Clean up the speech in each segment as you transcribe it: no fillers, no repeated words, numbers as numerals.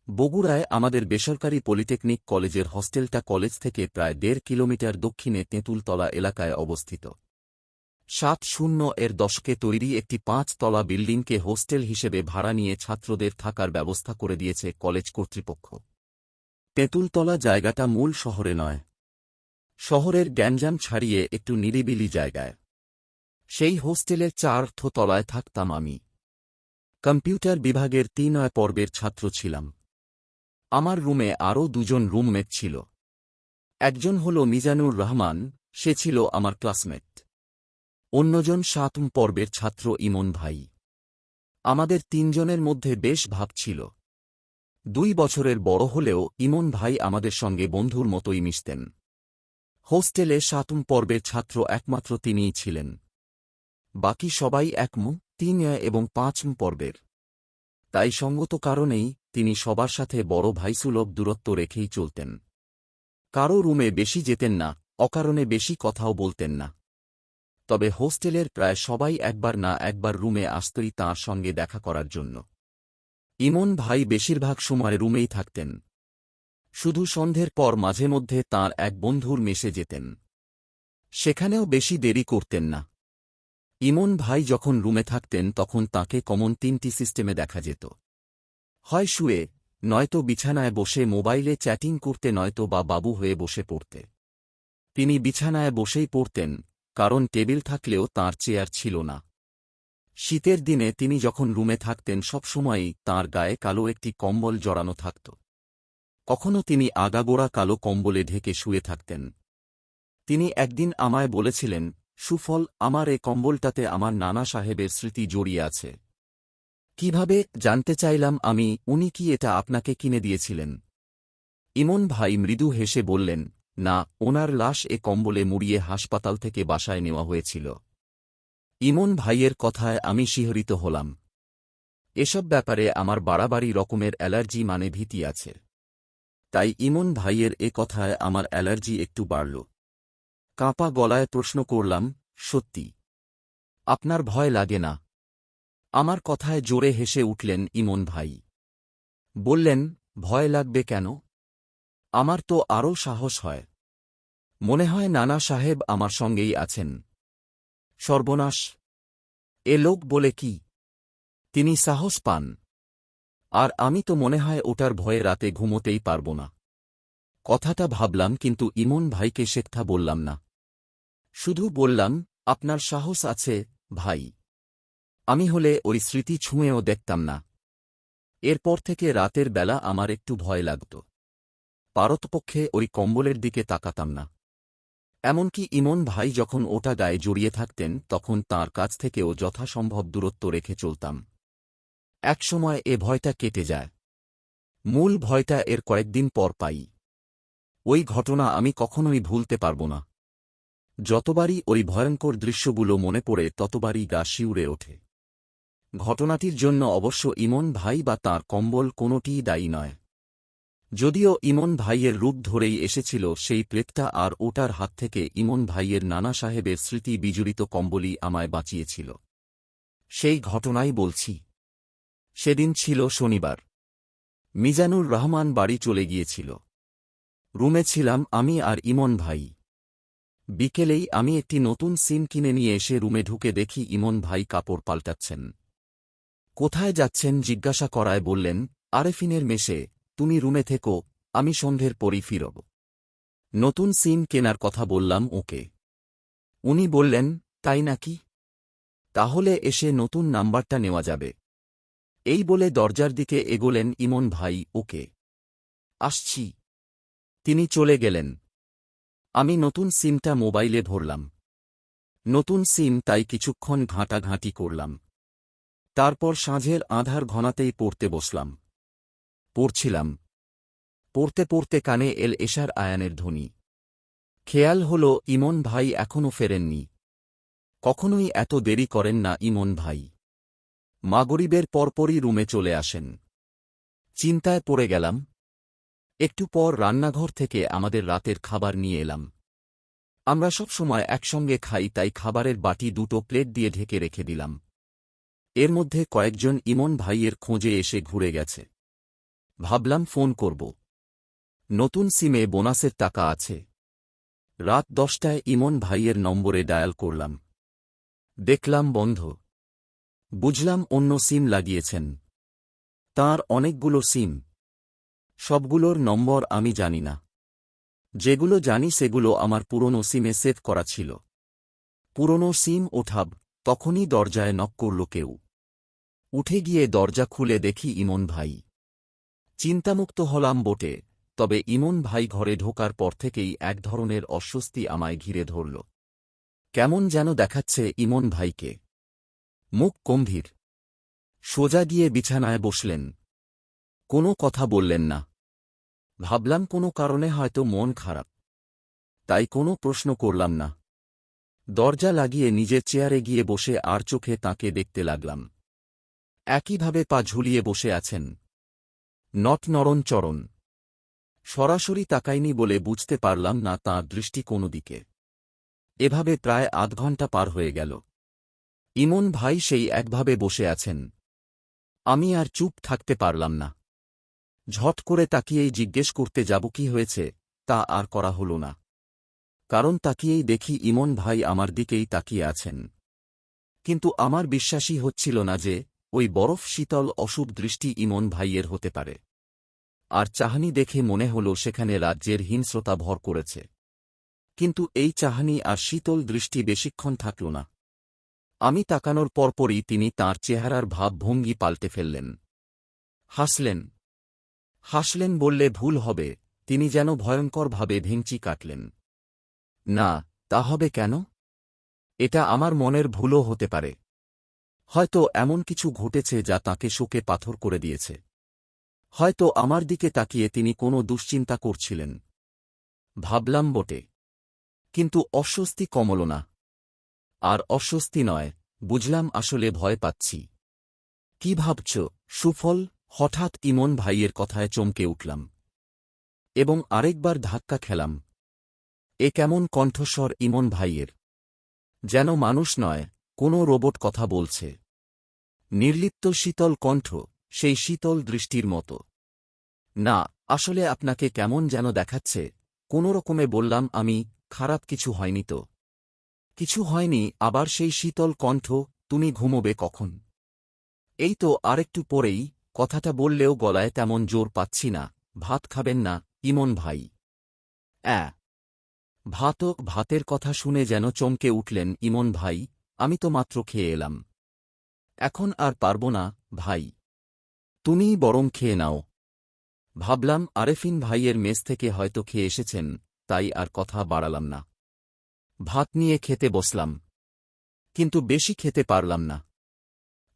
বগুড়ায় আমাদের বেসরকারি পলিটেকনিক কলেজের হস্টেলটা কলেজ থেকে প্রায় ১.৫ কিলোমিটার দক্ষিণে তেঁতুলতলা এলাকায় অবস্থিত। ৭০-এর দশকে তৈরি একটি ৫ তলা বিল্ডিংকে হোস্টেল হিসেবে ভাড়া নিয়ে ছাত্রদের থাকার ব্যবস্থা করে দিয়েছে কলেজ কর্তৃপক্ষ। তেঁতুলতলা জায়গাটা মূল শহরে নয়, শহরের গ্যাঞ্জাম ছাড়িয়ে একটু নিরিবিলি জায়গায়। সেই হোস্টেলের ৪র্থ তলায় থাকতাম আমি। কম্পিউটার বিভাগের ৩ পর্বের ছাত্র ছিলাম। আমার রুমে আরও ২জন রুমমেট ছিল। একজন হল মিজানুর রহমান, সে ছিল আমার ক্লাসমেট। অন্যজন ৭ম পর্বের ছাত্র ইমন ভাই। আমাদের ৩ জনের মধ্যে বেশ ভাব ছিল। ২ বছরের বড় হলেও ইমন ভাই আমাদের সঙ্গে বন্ধুর মতোই মিশতেন। হোস্টেলে ৭ম পর্বের ছাত্র একমাত্র তিনিই ছিলেন। বাকি সবাই ১ম, ৩ এবং ৫ম পর্বের। তাই সঙ্গত কারণেই তিনি সবার সাথে বড় ভাইসুলভ দূরত্ব রেখেই চলতেন। কারও রুমে বেশি যেতেন না, অকারণে বেশি কথাও বলতেন না। তবে হোস্টেলের প্রায় সবাই একবার না একবার রুমে আসতই তাঁর সঙ্গে দেখা করার জন্য। ইমন ভাই বেশিরভাগ সময় রুমেই থাকতেন। শুধু সন্ধ্যের পর মাঝে মধ্যে তাঁর এক বন্ধুর মেসে যেতেন। সেখানেও বেশি দেরি করতেন না। ইমন ভাই যখন রুমে থাকতেন তখন তাঁকে কমন ৩টি সিস্টেমে দেখা যেত। হয় শুয়ে, নয়তো বিছানায় বসে মোবাইলে চ্যাটিং করতে, নয়তো বা বাবু হয়ে বসে পড়তে। তিনি বিছানায় বসেই পড়তেন, কারণ টেবিল থাকলেও তাঁর চেয়ার ছিল না। শীতের দিনে তিনি যখন রুমে থাকতেন সবসময়ই তাঁর গায়ে কালো একটি কম্বল জড়ানো থাকত। কখনো তিনি আগাগোড়া কালো কম্বলে ঢেকে শুয়ে থাকতেন। তিনি একদিন আমায় বলেছিলেন, সুফল, আমার এ কম্বলটাতে আমার নানা সাহেবের স্মৃতি জড়িয়ে আছে। কিভাবে জানতে চাইলাম আমি, উনি কি এটা আপনাকে কিনে দিয়েছিলেন? ইমন ভাই মৃদু হেসে বললেন, না, ওনার লাশ এ কম্বলে মুড়িয়ে হাসপাতাল থেকে বাসায় নেওয়া হয়েছিল। ইমন ভাইয়ের কথায় আমি শিহরিত হলাম। এসব ব্যাপারে আমার বাড়াবাড়ি রকমের অ্যালার্জি, মানে ভীতি আছে। তাই ইমন ভাইয়ের এ কথায় আমার অ্যালার্জি একটু বাড়ল। কাঁপা গলায় প্রশ্ন করলাম, সত্যি? আপনার ভয় লাগে না? আমার কথায় জোরে হেসে উঠলেন ইমন ভাই। বললেন, ভয় লাগবে কেন? আমার তো আরও সাহস হয়। মনে হয় নানা সাহেব আমার সঙ্গেই আছেন। সর্বনাশ! এ লোক বলে কি? তিনি সাহস পান, আর আমি তো মনে হয় ওটার ভয়ে রাতে ঘুমোতেই পারব না। কথাটা ভাবলাম, কিন্তু ইমন ভাইকে সেথা বললাম না। শুধু বললাম, আপনার সাহস আছে ভাই। আমি হলে ওই স্মৃতি ছুঁয়েও দেখতাম না। এরপর থেকে রাতের বেলা আমার একটু ভয় লাগত। পারতপক্ষে ওই কম্বলের দিকে তাকাতাম না। এমনকি ইমন ভাই যখন ওটা গায়ে জড়িয়ে থাকতেন তখন তাঁর কাছ থেকেও যথাসম্ভব দূরত্ব রেখে চলতাম। একসময় এ ভয়টা কেটে যায়। মূল ভয়টা এর কয়েকদিন পর পাই। ওই ঘটনা আমি কখনোই ভুলতে পারব না। যতবারই ওই ভয়ঙ্কর দৃশ্যগুলো মনে পড়ে ততবারই গা শিউরে ওঠে। ঘটনাটির জন্য অবশ্য ইমন ভাই বা তাঁর কম্বল কোনোটিই দায়ী নয়। যদিও ইমন ভাইয়ের রূপ ধরেই এসেছিল সেই প্রেতটা, আর ওটার হাত থেকে ইমন ভাইয়ের নানা সাহেবের স্মৃতি বিজড়িত কম্বলই আমায় বাঁচিয়েছিল। সেই ঘটনাই বলছি। সেদিন ছিল শনিবার। মিজানুর রহমান বাড়ি চলে গিয়েছিল। রুমে ছিলাম আমি আর ইমন ভাই। বিকেলেই আমি একটি নতুন সিম কিনে নিয়ে এসে রুমে ঢুকে দেখি ইমন ভাই কাপড় পাল্টাচ্ছেন। কোথায় যাচ্ছেন জিজ্ঞাসা করায় বললেন, আরেফিনের মেসে, তুমি রুমে থেকো, আমি সন্ধ্যের পরই ফিরব। নতুন সিম কেনার কথা বললাম ওকে। উনি বললেন, তাই নাকি? তাহলে এসে নতুন নাম্বারটা নেওয়া যাবে। এই বলে দরজার দিকে এগোলেন ইমন ভাই। ওকে, আসছি। তিনি চলে গেলেন। আমি নতুন সিমটা মোবাইলে ভরলাম। নতুন সিম, তাই কিছুক্ষণ ঘাঁটাঘাঁটি করলাম। তারপর সাঁঝের আঁধার ঘনাতেই পড়তে বসলাম। পড়ছিলাম। পড়তে পড়তে কানে এল এশার আয়ানের ধ্বনি। খেয়াল হল ইমন ভাই এখনও ফেরেননি। কখনোই এত দেরি করেন না ইমন ভাই। মাগরিবের পরপরই রুমে চলে আসেন। চিন্তায় পড়ে গেলাম। একটু পর রান্নাঘর থেকে আমাদের রাতের খাবার নিয়ে এলাম। আমরা সব সময় একসঙ্গে খাই, তাই খাবারের বাটি দুটো প্লেট দিয়ে ঢেকে রেখে দিলাম। এর মধ্যে কয়েকজন ইমন ভাইয়ের খোঁজে এসে ঘুরে গেছে। ভাবলাম ফোন করব। নতুন সিমে বোনাসের টাকা আছে। রাত 10টায় ইমন ভাইয়ের নম্বরে ডায়াল করলাম। দেখলাম বন্ধ। বুঝলাম অন্য সিম লাগিয়েছেন। তাঁর অনেকগুলো সিম। সবগুলোর নম্বর আমি জানি না। যেগুলো জানি সেগুলো আমার পুরনো সিমে সেভ করা ছিল। পুরনো সিম ওঠাব, তখনই দরজায় নক করল কেউ। উঠে গিয়ে দরজা খুলে দেখি ইমন ভাই। চিন্তামুক্ত হলাম বটে, তবে ইমন ভাই ঘরে ঢোকার পর থেকেই এক ধরনের অস্বস্তি আমায় ঘিরে ধরল। কেমন যেন দেখাচ্ছে ইমন ভাইকে। মুখ গম্ভীর। সোজা গিয়ে বিছানায় বসলেন। কোনো কথা বললেন না। ভাবলাম কোনো কারণে হয়তো মন খারাপ। তাই কোনো প্রশ্ন করলাম না। দরজা লাগিয়ে নিজের চেয়ারে গিয়ে বসে আর চোখে তাঁকে দেখতে লাগলাম। একইভাবে পা ঝুলিয়ে বসে আছেন। নট নড়নচড়ন। সরাসরি তাকাইনি বলে বুঝতে পারলাম না তাঁর দৃষ্টি কোনো দিকে। এভাবে প্রায় আধ ঘণ্টা পার হয়ে গেল। ইমন ভাই সেই একভাবে বসে আছেন। আমি আর চুপ থাকতে পারলাম না। ঝট করে তাকিয়েই জিজ্ঞেস করতে যাব কি হয়েছে, তা আর করা হল না। কারণ তাকিয়েই দেখি ইমন ভাই আমার দিকেই তাকিয়ে আছেন। কিন্তু আমার বিশ্বাসই হচ্ছিল না যে ওই বরফ শীতল অশুভ দৃষ্টি ইমন ভাইয়ের হতে পারে। আর চাহনি দেখে মনে হল সেখানে রাজ্যের হিংস্রতা ভর করেছে। কিন্তু এই চাহনি আর শীতল দৃষ্টি বেশিক্ষণ থাকল না। আমি তাকানোর পরপরই তিনি তাঁর চেহারার ভাবভঙ্গি পাল্টে ফেললেন। হাসলেন। হাসলেন বললে ভুল হবে, তিনি যেন ভয়ঙ্করভাবে ভেঙচি কাটলেন। না, তা হবে কেন? এটা আমার মনের ভুলও হতে পারে। হয়তো এমন কিছু ঘটেছে যা তাঁকে শোকে পাথর করে দিয়েছে। হয়তো আমার দিকে তাকিয়ে তিনি কোনো দুশ্চিন্তা করছিলেন। ভাবলাম বটে। কিন্তু অস্বস্তি কমল না। আর অস্বস্তি নয়, বুঝলাম আসলে ভয় পাচ্ছি। কি ভাবছ, সুফল? হঠাৎ ইমন ভাইয়ের কথায় চমকে উঠলাম। এবং আরেকবার ধাক্কা খেলাম। এ কেমন কণ্ঠস্বর ইমন ভাইয়ের! যেন মানুষ নয়, কোনো রোবট কথা বলছে। নির্লিপ্ত শীতল কণ্ঠ, সেই শীতল দৃষ্টির মতো। না, আসলে আপনাকে কেমন যেন দেখাচ্ছে। কোনোরকমে বললাম আমি, খারাপ কিছু হয়নি তো? কিছু হয়নি। আবার সেই শীতল কণ্ঠ, তুমি ঘুমোবে কখন? এই তো আরেকটু পরেই। কথাটা বললেও গলায় তেমন জোর পাচ্ছি না। ভাত খাবেন না, ইমন ভাই? ভাতের কথা শুনে যেন চমকে উঠলেন ইমন ভাই। আমি তো মাত্র খেয়ে এলাম। এখন আর পারব না, ভাই। তুমিই বরং খেয়ে নাও। ভাবলাম আরেফিন ভাইয়ের মেস থেকে হয়তো খেয়ে এসেছেন, তাই আর কথা বাড়ালাম না। ভাত নিয়ে খেতে বসলাম। কিন্তু বেশি খেতে পারলাম না।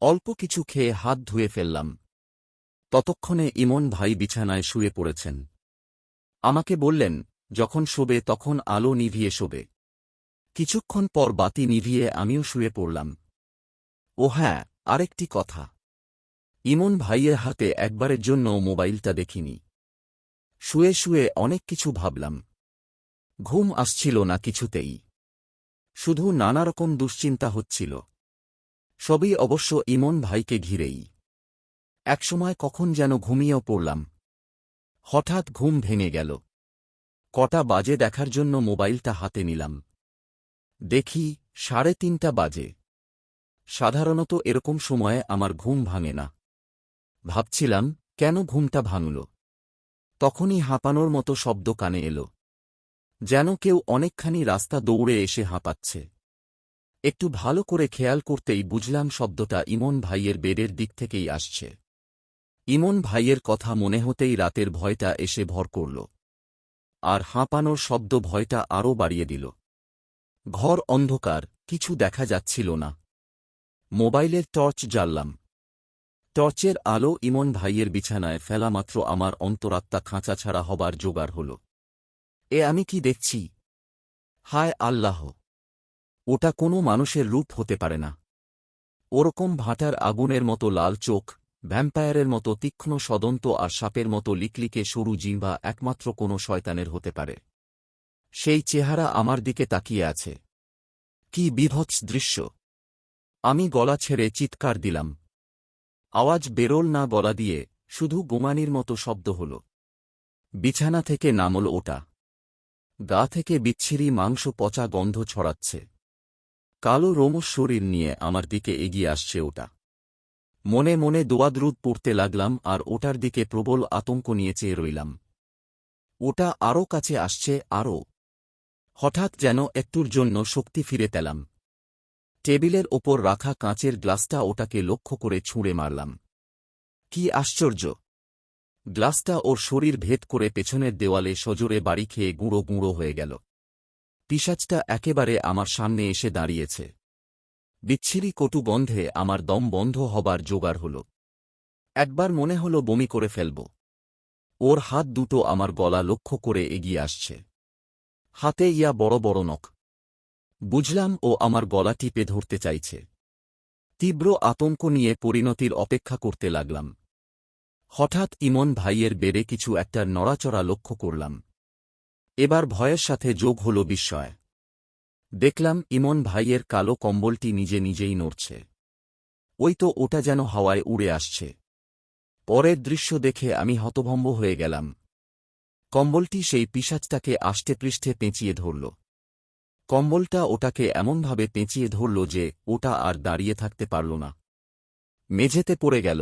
অল্প কিছু খেয়ে হাত ধুয়ে ফেললাম। ততক্ষণে ইমন ভাই বিছানায় শুয়ে পড়েছেন। আমাকে বললেন, যখন শোবে তখন আলো নিভিয়ে শোবে। কিছুক্ষণ পর বাতি নিভিয়ে আমিও শুয়ে পড়লাম। ও হ্যাঁ, আরেকটি কথা। ইমন ভাইয়ের হাতে একবারের জন্য মোবাইলটা দেখিনি। শুয়ে শুয়ে অনেক কিছু ভাবলাম। ঘুম আসছিল না কিছুতেই। শুধু নানারকম দুশ্চিন্তা হচ্ছিল। সবই অবশ্য ইমন ভাইকে ঘিরেই। একসময় কখন যেন ঘুমিয়েও পড়লাম। হঠাৎ ঘুম ভেঙে গেল। কটা বাজে দেখার জন্য মোবাইলটা হাতে নিলাম। দেখি 3:30 বাজে। সাধারণত এরকম সময়ে আমার ঘুম ভাঙে না। ভাবছিলাম, কেন ঘুমটা ভাঙল? তখনই হাঁপানোর মতো শব্দ কানে এল। যেন কেউ অনেকখানি রাস্তা দৌড়ে এসে হাঁপাচ্ছে। একটু ভালো করে খেয়াল করতেই বুঝলাম শব্দটা ইমন ভাইয়ের বেডের দিক থেকেই আসছে। ইমন ভাইয়ের কথা মনে হতেই রাতের ভয়টা এসে ভর করল। আর হাঁপানোর শব্দ ভয়টা আরও বাড়িয়ে দিল। ঘর অন্ধকার, কিছু দেখা যাচ্ছিল না। মোবাইলের টর্চ জ্বাললাম। টর্চের আলো ইমন ভাইয়ের বিছানায় ফেলামাত্র আমার অন্তরাত্মা খাঁচাছাড়া হবার জোগাড় হল। এ আমি কি দেখছি? হায় আল্লাহ! ওটা কোনো মানুষের রূপ হতে পারে না। ওরকম ভাটার আগুনের মতো লাল চোখ, ভ্যাম্পায়ারের মতো তীক্ষ্ণ সদন্ত আর সাপের মতো লিকলিকে সরু জিহ্বা একমাত্র কোনো শয়তানের হতে পারে। সেই চেহারা আমার দিকে তাকিয়ে আছে। কি বীভৎস দৃশ্য! আমি গলা ছেড়ে চিৎকার দিলাম। আওয়াজ বেরোল না গলা দিয়ে, শুধু গোমানির মতো শব্দ হল। বিছানা থেকে নামল ওটা। গা থেকে বিচ্ছিরি মাংস পচা গন্ধ ছড়াচ্ছে। কালো রোমশ শরীর নিয়ে আমার দিকে এগিয়ে আসছে ওটা। মনে মনে দোয়াদরুদ পড়তে লাগলাম আর ওটার দিকে প্রবল আতঙ্ক নিয়ে চেয়ে রইলাম। ওটা আরও কাছে আসছে, আরও। হঠাৎ যেন একটুর জন্য শক্তি ফিরে পেলাম। টেবিলের ওপর রাখা কাঁচের গ্লাসটা ওটাকে লক্ষ্য করে ছুঁড়ে মারলাম। কি আশ্চর্য! গ্লাসটা ওর শরীর ভেদ করে পেছনের দেওয়ালে সজোরে বাড়ি খেয়ে গুঁড়ো গুঁড়ো হয়ে গেল। পিশাচটা একেবারে আমার সামনে এসে দাঁড়িয়েছে। বিচ্ছিরি কটু গন্ধে আমার দম বন্ধ হবার জোগাড় হল। একবার মনে হল বমি করে ফেলব। ওর হাত দুটো আমার গলা লক্ষ্য করে এগিয়ে আসছে। হাতে ইয়া বড় বড় নখ। বুঝলাম ও আমার গলা টিপে ধরতে চাইছে। তীব্র আতঙ্ক নিয়ে পরিণতির অপেক্ষা করতে লাগলাম। হঠাৎ ইমন ভাইয়ের বেড়ে কিছু একটা নড়াচড়া লক্ষ্য করলাম। এবার ভয়ের সাথে যোগ হল বিস্ময়। দেখলাম ইমন ভাইয়ের কালো কম্বলটি নিজে নিজেই নড়ছে। ওই তো, ওটা যেন হাওয়ায় উড়ে আসছে। পরের দৃশ্য দেখে আমি হতভম্ব হয়ে গেলাম। কম্বলটি সেই পিশাচটাকে আষ্টেপৃষ্ঠে পেঁচিয়ে ধরল। কম্বলটা ওটাকে এমনভাবে পেঁচিয়ে ধরল যে ওটা আর দাঁড়িয়ে থাকতে পারল না, মেঝেতে পড়ে গেল।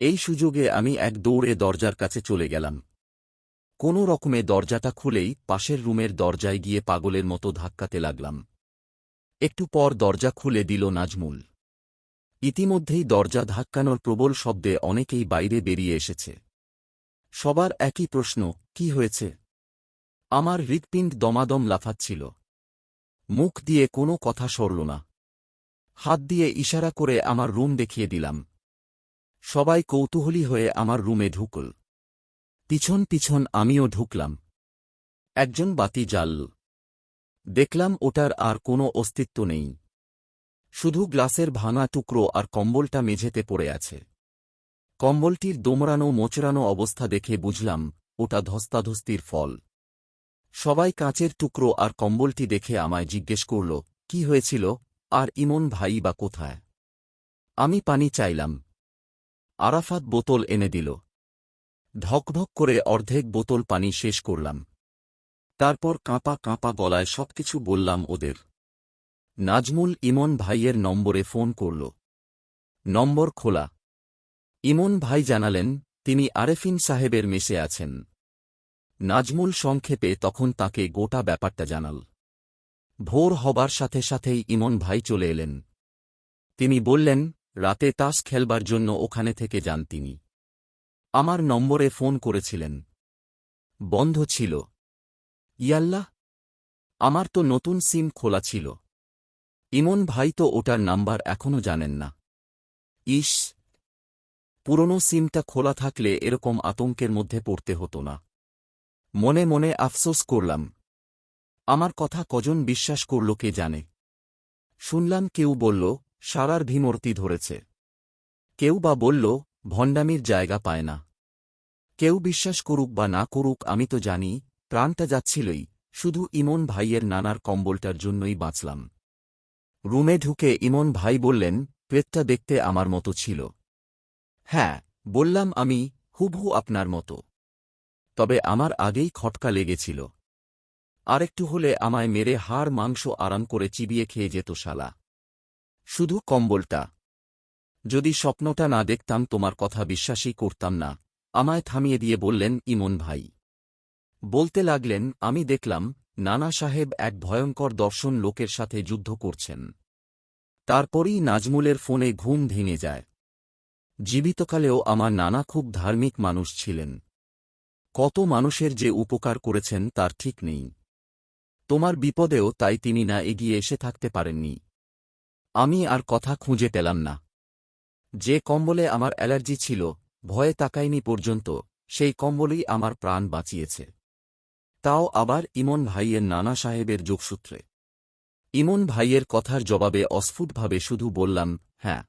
এই সুযোগে আমি এক দৌড়ে দরজার কাছে চলে গেলাম। কোনো রকমে দরজাটা খুলেই পাশের রুমের দরজায় গিয়ে পাগলের মতো ধাক্কাতে লাগলাম। একটু পর দরজা খুলে দিল নাজমুল। ইতিমধ্যেই দরজা ধাক্কানোর প্রবল শব্দে অনেকেই বাইরে বেরিয়ে এসেছে। সবার একই প্রশ্ন, কি হয়েছে? আমার হৃৎপিণ্ড দমাদম লাফাচ্ছিল। মুখ দিয়ে কোনো কথা সরল না। হাত দিয়ে ইশারা করে আমার রুম দেখিয়ে দিলাম। সবাই কৌতূহলী হয়ে আমার রুমে ঢুকল। পিছন পিছন আমিও ঢুকলাম। একজন বাতি জ্বালল। দেখলাম ওটার আর কোনো অস্তিত্ব নেই। শুধু গ্লাসের ভাঙা টুকরো আর কম্বলটা মেঝেতে পড়ে আছে। কম্বলটির দোমড়ানো মোচড়ানো অবস্থা দেখে বুঝলাম ওটা ধস্তাধস্তির ফল। সবাই কাঁচের টুকরো আর কম্বলটি দেখে আমায় জিজ্ঞেস করল, কি হয়েছিল আর ইমন ভাই বা কোথায়? আমি পানি চাইলাম। আরাফাত বোতল এনে দিল। ঢকঢক করে অর্ধেক বোতল পানি শেষ করলাম। তারপর কাঁপা কাঁপা গলায় সবকিছু বললাম ওদের। নাজমুল ইমন ভাইয়ের নম্বরে ফোন করল। নম্বর খোলা। ইমন ভাই জানালেন তিনি আরেফিন সাহেবের মেসে আছেন। নাজমুল সংক্ষেপে তখন তাকে গোটা ব্যাপারটা জানাল। ভোর হবার সাথে সাথেই ইমন ভাই চলে এলেন। তিনি বললেন রাতে তাস খেলবার জন্য ওখানে থেকে যান তিনি। আমার নম্বরে ফোন করেছিলেন, বন্ধ ছিল। ইয়াল্লাহ, আমার তো নতুন সিম খোলা ছিল। ইমন ভাই তো ওটার নাম্বার এখনও জানেন না। ইস, পুরনো সিমটা খোলা থাকলে এরকম আতঙ্কের মধ্যে পড়তে হতো না। মনে মনে আফসোস করলাম। আমার কথা কজন বিশ্বাস করল কে জানে। শুনলাম কেউ বলল সারার ভীমর্তি ধরেছে, কেউ বা বলল ভণ্ডামির জায়গা পায় না। কেউ বিশ্বাস করুক বা না করুক, আমি তো জানি প্রাণটা যাচ্ছিলই, শুধু ইমন ভাইয়ের নানার কম্বলটার জন্যই বাঁচলাম। রুমে ঢুকে ইমন ভাই বললেন, প্রেতটা দেখতে আমার মতো ছিল। হ্যাঁ, বললাম আমি, হুবহু আপনার মতো। তবে আমার আগেই খটকা লেগেছিল। আরেকটু হলে আমায় মেরে হাড় মাংস আরাম করে চিবিয়ে খেয়ে যেত শালা। শুধু কম্বলটা। যদি স্বপ্নটা না দেখতাম তোমার কথা বিশ্বাসই করতাম না, আমায় থামিয়ে দিয়ে বললেন ইমন ভাই। বলতে লাগলেন, আমি দেখলাম নানা সাহেব এক ভয়ঙ্কর দর্শন লোকের সাথে যুদ্ধ করছেন। তারপরই নাজমুলের ফোনে ঘুম ভেঙে যায়। জীবিতকালেও আমার নানা খুব ধার্মিক মানুষ ছিলেন। কত মানুষের যে উপকার করেছেন তার ঠিক নেই। তোমার বিপদেও তাই তিনি না এগিয়ে এসে থাকতে পারেননি। আমি আর কথা খুঁজে পেলাম না। যে কম্বলে আমার অ্যালার্জি ছিল, ভয়ে তাকাইনি পর্যন্ত, সেই কম্বলই আমার প্রাণ বাঁচিয়েছে। তাও আবার ইমন ভাইয়ের নানা সাহেবের যোগসূত্রে। ইমন ভাইয়ের কথার জবাবে অস্ফুটভাবে শুধু বললাম, হ্যাঁ।